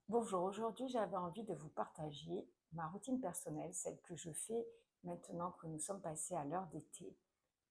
Bonjour, aujourd'hui j'avais envie de vous partager ma routine personnelle, celle que je fais maintenant que nous sommes passés à l'heure d'été,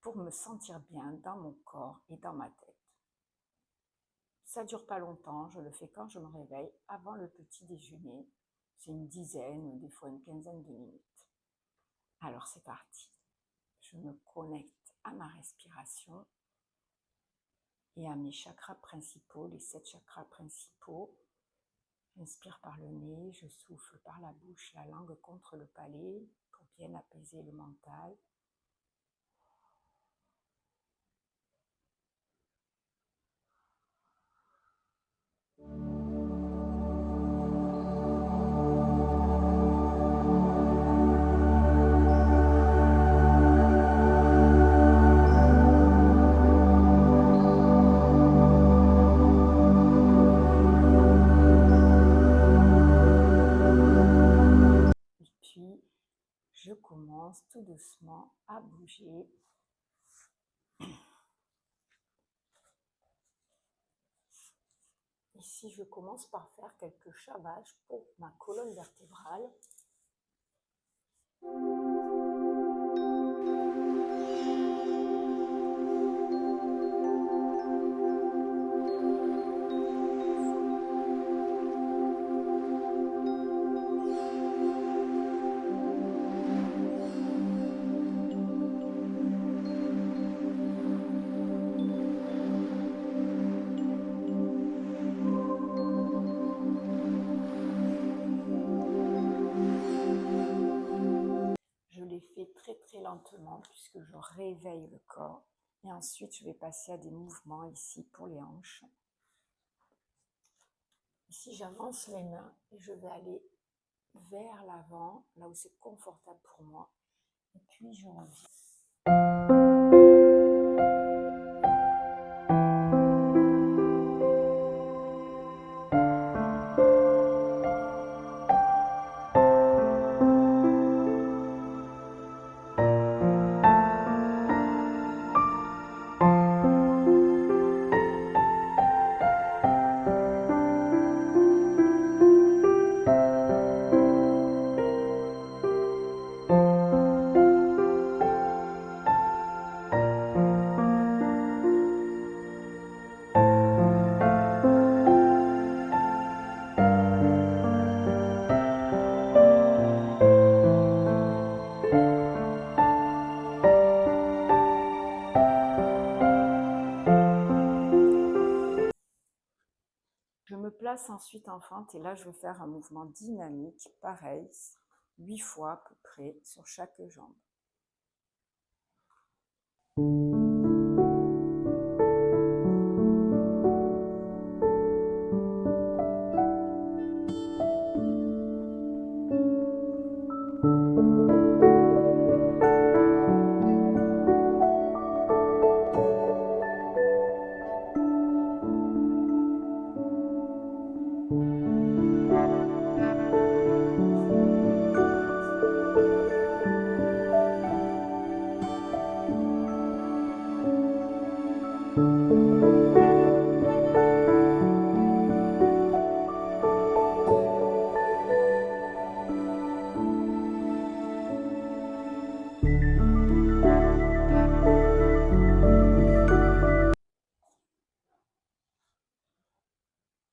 pour me sentir bien dans mon corps et dans ma tête. Ça dure pas longtemps, je le fais quand je me réveille, avant le petit déjeuner. C'est une dizaine, des fois une quinzaine de minutes. Alors c'est parti. Je me connecte à ma respiration et à mes chakras principaux, les 7 chakras principaux. J'inspire par le nez, je souffle par la bouche, la langue contre le palais pour bien apaiser le mental. Et puis, je commence tout doucement à bouger. Ici, je commence par faire quelques chavages pour ma colonne vertébrale. Je les fais très très lentement puisque je réveille le corps. Et ensuite, je vais passer à des mouvements ici pour les hanches. Ici, j'avance les mains et je vais aller vers l'avant, là où c'est confortable pour moi. Et puis, je reviens. Je me place ensuite en fente et là, je vais faire un mouvement dynamique, pareil, 8 fois à peu près sur chaque jambe.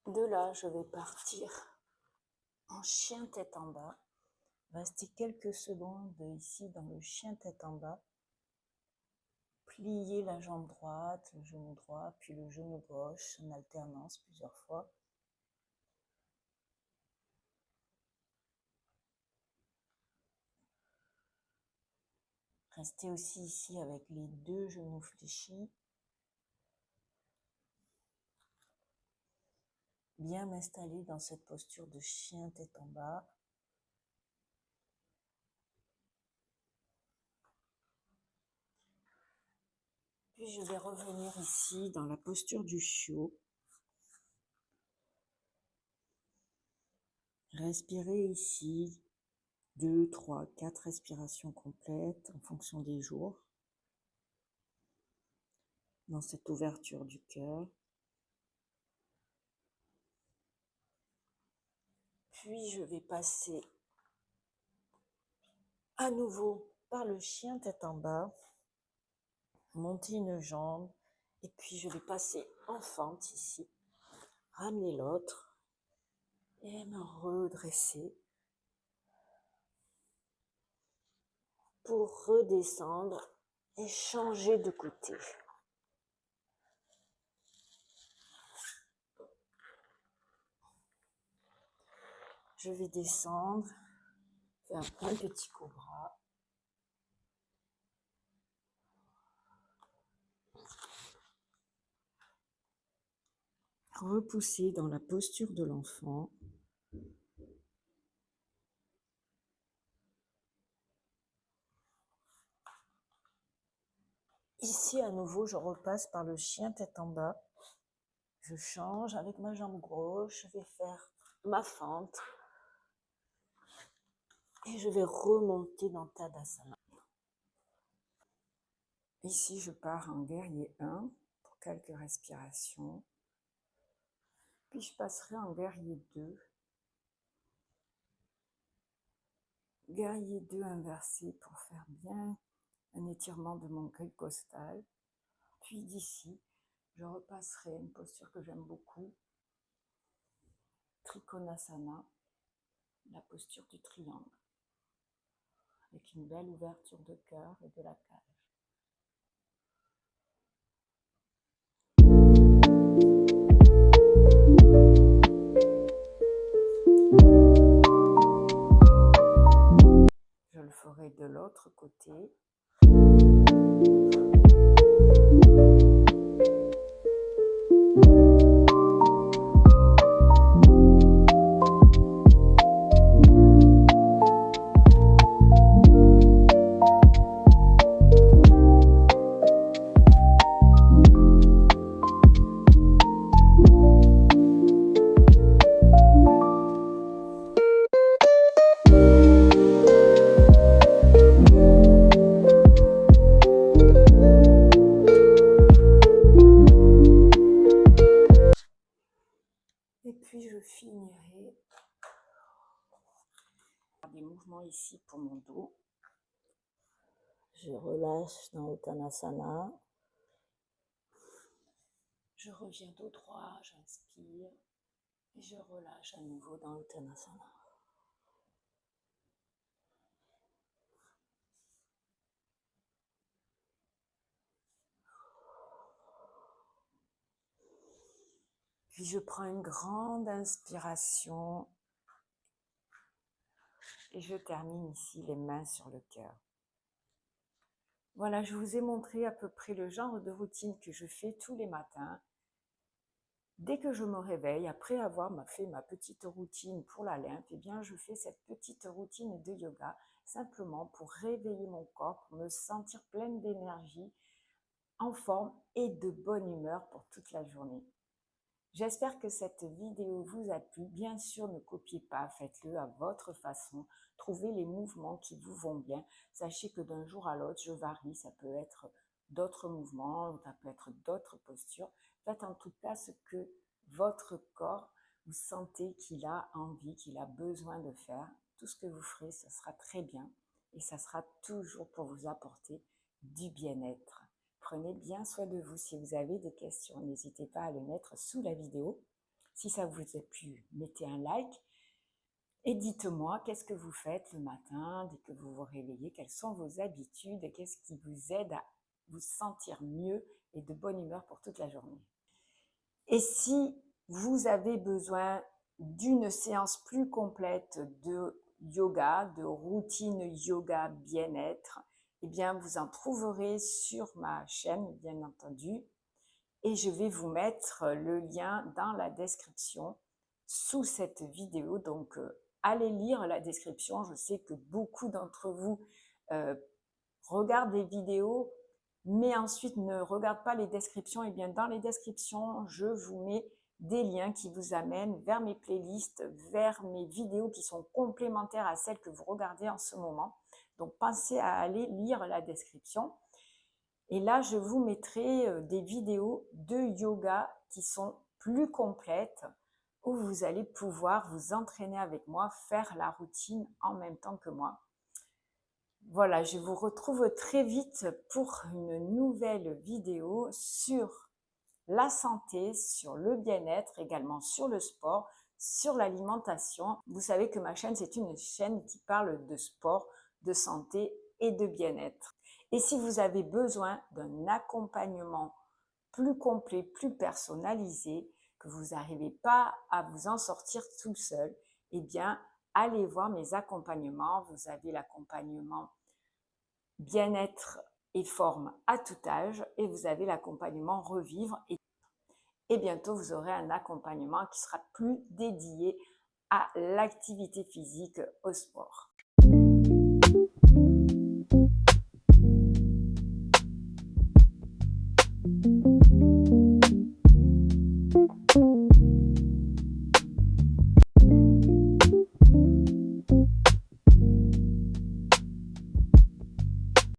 De là, je vais partir en chien tête en bas. Rester quelques secondes ici dans le chien tête en bas. Plier la jambe droite, le genou droit, puis le genou gauche en alternance plusieurs fois. Rester aussi ici avec les deux genoux fléchis. Bien m'installer dans cette posture de chien tête en bas. Puis je vais revenir ici dans la posture du chiot. Respirer ici 2, 3, 4 respirations complètes en fonction des jours. Dans cette ouverture du cœur. puis je vais passer à nouveau par le chien tête en bas, monter une jambe, et puis je vais passer en fente ici, ramener l'autre et me redresser pour redescendre et changer de côté. Je vais descendre, faire un petit cobra. Repousser dans la posture de l'enfant. Ici, à nouveau, je repasse par le chien tête en bas. Je change avec ma jambe gauche, je vais faire ma fente. Et je vais remonter dans Tadasana. Ici, je pars en guerrier 1 pour quelques respirations. Puis je passerai en guerrier 2. Guerrier 2 inversé pour faire bien un étirement de mon grille costal. Puis d'ici, je repasserai une posture que j'aime beaucoup, Trikonasana, la posture du triangle, avec une belle ouverture de cœur et de la cage. Je le ferai de l'autre côté. Et puis je finirai par des mouvements ici pour mon dos. Je relâche dans Uttanasana. Je reviens dos droit, j'inspire et je relâche à nouveau dans Uttanasana. Puis je prends une grande inspiration et je termine ici les mains sur le cœur. Voilà, je vous ai montré à peu près le genre de routine que je fais tous les matins. Dès que je me réveille, après avoir fait ma petite routine pour la lymphe, eh bien je fais cette petite routine de yoga simplement pour réveiller mon corps, pour me sentir pleine d'énergie, en forme et de bonne humeur pour toute la journée. J'espère que cette vidéo vous a plu. Bien sûr, ne copiez pas, faites-le à votre façon. Trouvez les mouvements qui vous vont bien. Sachez que d'un jour à l'autre, je varie. Ça peut être d'autres mouvements, ça peut être d'autres postures. Faites en tout cas ce que votre corps, vous sentez qu'il a envie, qu'il a besoin de faire. Tout ce que vous ferez, ce sera très bien et ça sera toujours pour vous apporter du bien-être. Prenez bien soin de vous. Si vous avez des questions, n'hésitez pas à les mettre sous la vidéo. Si ça vous a plu, mettez un like et dites-moi qu'est-ce que vous faites le matin, dès que vous vous réveillez, quelles sont vos habitudes et qu'est-ce qui vous aide à vous sentir mieux et de bonne humeur pour toute la journée. Et si vous avez besoin d'une séance plus complète de yoga, de routine yoga bien-être, eh bien, vous en trouverez sur ma chaîne, bien entendu. Et je vais vous mettre le lien dans la description sous cette vidéo. Donc, allez lire la description. Je sais que beaucoup d'entre vous regardent des vidéos, mais ensuite ne regardent pas les descriptions. Eh bien, dans les descriptions, je vous mets des liens qui vous amènent vers mes playlists, vers mes vidéos qui sont complémentaires à celles que vous regardez en ce moment. Donc, pensez à aller lire la description. Et là, je vous mettrai des vidéos de yoga qui sont plus complètes où vous allez pouvoir vous entraîner avec moi, faire la routine en même temps que moi. Voilà, je vous retrouve très vite pour une nouvelle vidéo sur la santé, sur le bien-être, également sur le sport, sur l'alimentation. Vous savez que ma chaîne, c'est une chaîne qui parle de sport, de santé et de bien-être. Et si vous avez besoin d'un accompagnement plus complet, plus personnalisé, que vous n'arrivez pas à vous en sortir tout seul, eh bien, allez voir mes accompagnements. Vous avez l'accompagnement bien-être et forme à tout âge et vous avez l'accompagnement revivre et bientôt vous aurez un accompagnement qui sera plus dédié à l'activité physique, au sport.